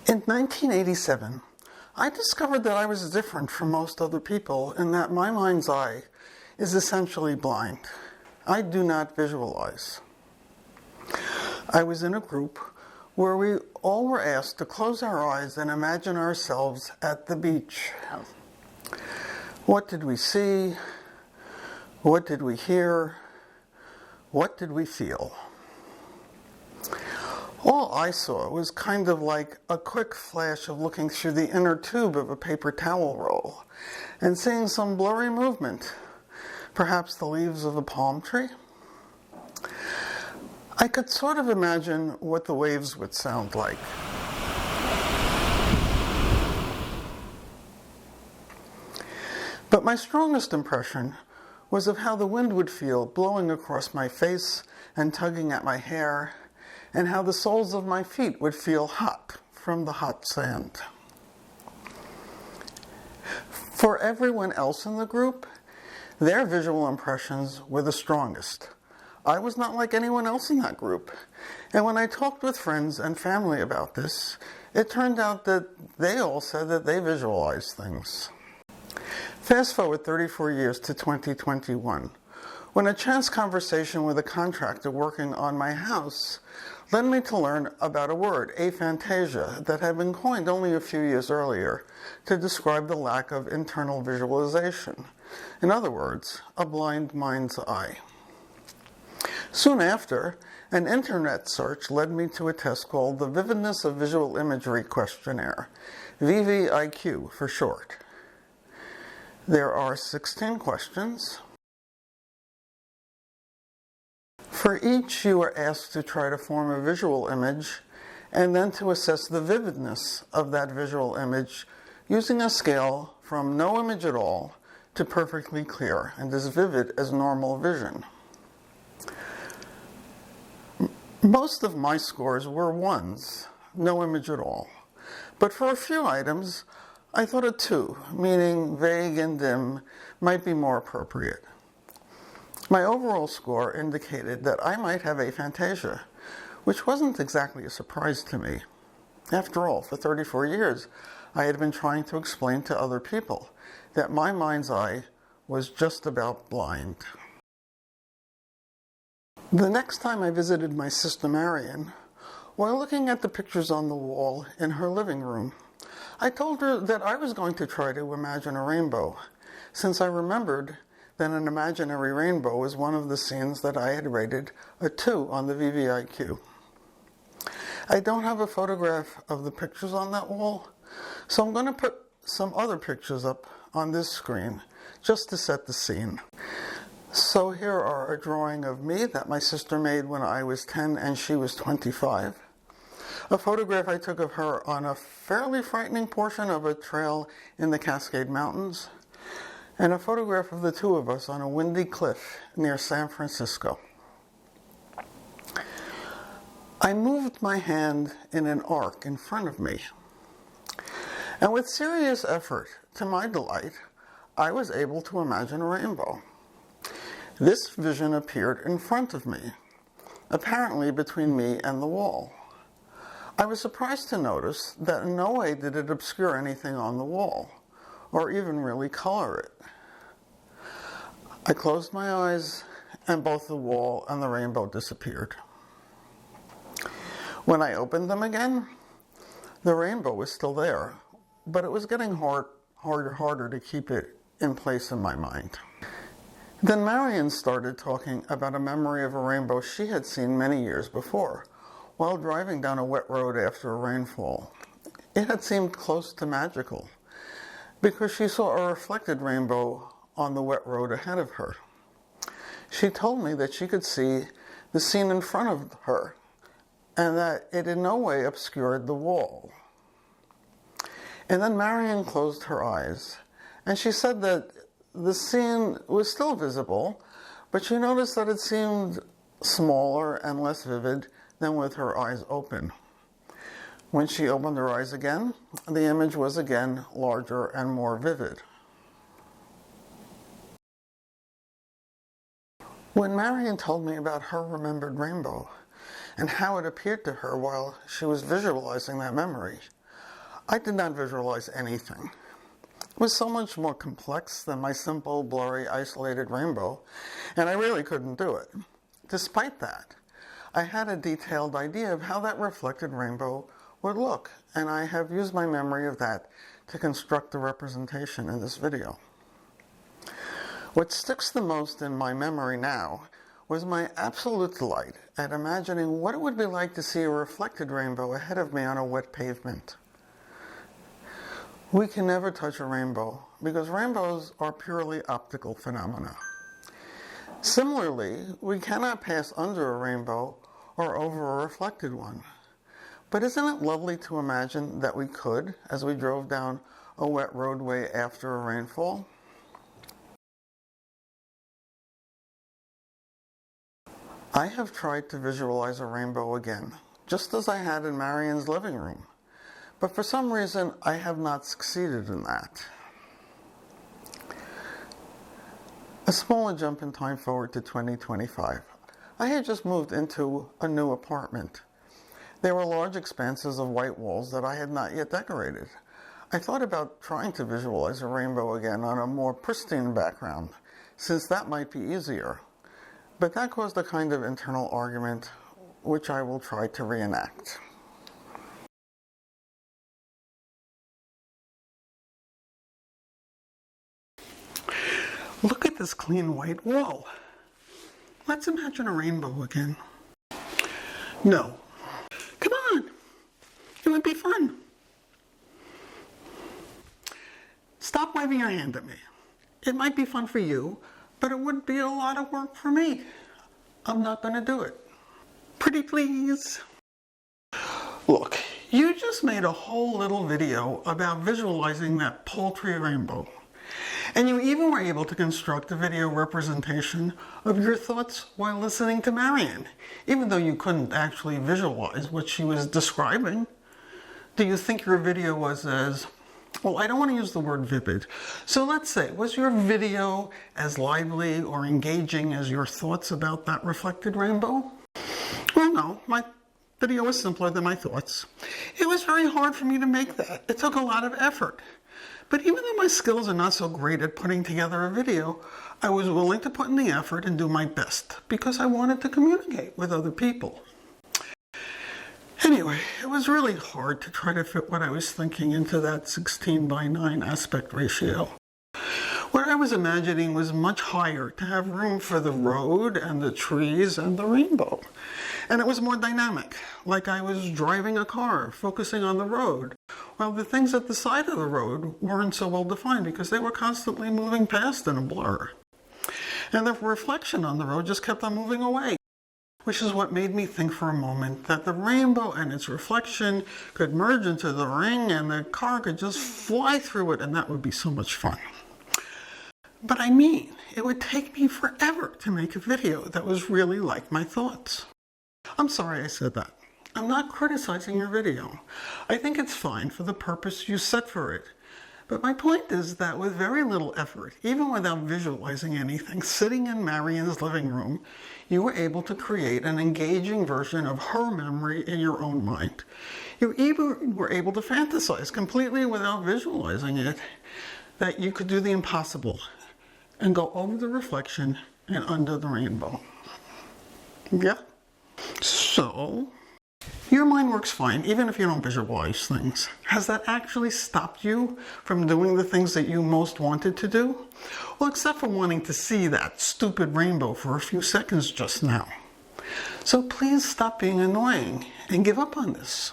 In 1987, I discovered that I was different from most other people in that my mind's eye is essentially blind. I do not visualize. I was in a group where we all were asked to close our eyes and imagine ourselves at the beach. What did we see? What did we hear? What did we feel? All I saw was kind of like a quick flash of looking through the inner tube of a paper towel roll and seeing some blurry movement, perhaps the leaves of a palm tree. I could sort of imagine what the waves would sound like. But my strongest impression was of how the wind would feel blowing across my face and tugging at my hair, and how the soles of my feet would feel hot from the hot sand. For everyone else in the group, their visual impressions were the strongest. I was not like anyone else in that group. And when I talked with friends and family about this, it turned out that they all said that they visualized things. Fast forward 34 years to 2021, when a chance conversation with a contractor working on my house led me to learn about a word, aphantasia, that had been coined only a few years earlier to describe the lack of internal visualization. In other words, a blind mind's eye. Soon after, an internet search led me to a test called the Vividness of Visual Imagery Questionnaire, VVIQ for short. There are 16 questions. For each, you are asked to try to form a visual image and then to assess the vividness of that visual image using a scale from no image at all to perfectly clear and as vivid as normal vision. Most of my scores were ones, no image at all. But for a few items, I thought a 2, meaning vague and dim, might be more appropriate. My overall score indicated that I might have aphantasia, which wasn't exactly a surprise to me. After all, for 34 years, I had been trying to explain to other people that my mind's eye was just about blind. The next time I visited my sister Marion, while looking at the pictures on the wall in her living room, I told her that I was going to try to imagine a rainbow, since I remembered that an imaginary rainbow was one of the scenes that I had rated a 2 on the VVIQ. I don't have a photograph of the pictures on that wall, so I'm going to put some other pictures up on this screen just to set the scene. So here are a drawing of me that my sister made when I was 10 and she was 25. A photograph I took of her on a fairly frightening portion of a trail in the Cascade Mountains, and a photograph of the two of us on a windy cliff near San Francisco. I moved my hand in an arc in front of me, and with serious effort, to my delight, I was able to imagine a rainbow. This vision appeared in front of me, apparently between me and the wall. I was surprised to notice that in no way did it obscure anything on the wall, or even really color it. I closed my eyes, and both the wall and the rainbow disappeared. When I opened them again, the rainbow was still there, but it was getting harder to keep it in place in my mind. Then Marion started talking about a memory of a rainbow she had seen many years before, while driving down a wet road after a rainfall. It had seemed close to magical, because she saw a reflected rainbow on the wet road ahead of her. She told me that she could see the scene in front of her, and that it in no way obscured the wall. And then Marion closed her eyes, and she said that the scene was still visible, but she noticed that it seemed smaller and less vivid than with her eyes open. When she opened her eyes again, the image was again larger and more vivid. When Marion told me about her remembered rainbow and how it appeared to her while she was visualizing that memory, I did not visualize anything. It was so much more complex than my simple, blurry, isolated rainbow, and I really couldn't do it. Despite that, I had a detailed idea of how that reflected rainbow would look, and I have used my memory of that to construct the representation in this video. What sticks the most in my memory now was my absolute delight at imagining what it would be like to see a reflected rainbow ahead of me on a wet pavement. We can never touch a rainbow because rainbows are purely optical phenomena. Similarly, we cannot pass under a rainbow or over a reflected one. But isn't it lovely to imagine that we could as we drove down a wet roadway after a rainfall? I have tried to visualize a rainbow again, just as I had in Marion's living room. But for some reason, I have not succeeded in that. A smaller jump in time forward to 2025. I had just moved into a new apartment. There were large expanses of white walls that I had not yet decorated. I thought about trying to visualize a rainbow again on a more pristine background, since that might be easier. But that caused a kind of internal argument, which I will try to reenact. Look at this clean white wall. Let's imagine a rainbow again. No. Come on. It would be fun. Stop waving your hand at me. It might be fun for you, but it would be a lot of work for me. I'm not going to do it. Pretty please. Look, you just made a whole little video about visualizing that paltry rainbow. And you even were able to construct a video representation of your thoughts while listening to Marion, even though you couldn't actually visualize what she was describing. Do you think your video was as, well, I don't want to use the word vivid. So let's say, was your video as lively or engaging as your thoughts about that reflected rainbow? Well, no, my video was simpler than my thoughts. It was very hard for me to make that. It took a lot of effort. But even though my skills are not so great at putting together a video, I was willing to put in the effort and do my best because I wanted to communicate with other people. Anyway, it was really hard to try to fit what I was thinking into that 16:9 aspect ratio. What I was imagining was much higher, to have room for the road and the trees and the rainbow. And it was more dynamic, like I was driving a car, focusing on the road, while the things at the side of the road weren't so well defined because they were constantly moving past in a blur. And the reflection on the road just kept on moving away, which is what made me think for a moment that the rainbow and its reflection could merge into the ring and the car could just fly through it, and that would be so much fun. But I mean, it would take me forever to make a video that was really like my thoughts. I'm sorry I said that. I'm not criticizing your video. I think it's fine for the purpose you set for it. But my point is that with very little effort, even without visualizing anything, sitting in Marion's living room, you were able to create an engaging version of her memory in your own mind. You even were able to fantasize completely without visualizing it, that you could do the impossible and go over the reflection and under the rainbow. Yeah? So, your mind works fine, even if you don't visualize things. Has that actually stopped you from doing the things that you most wanted to do? Well, except for wanting to see that stupid rainbow for a few seconds just now. So please stop being annoying and give up on this.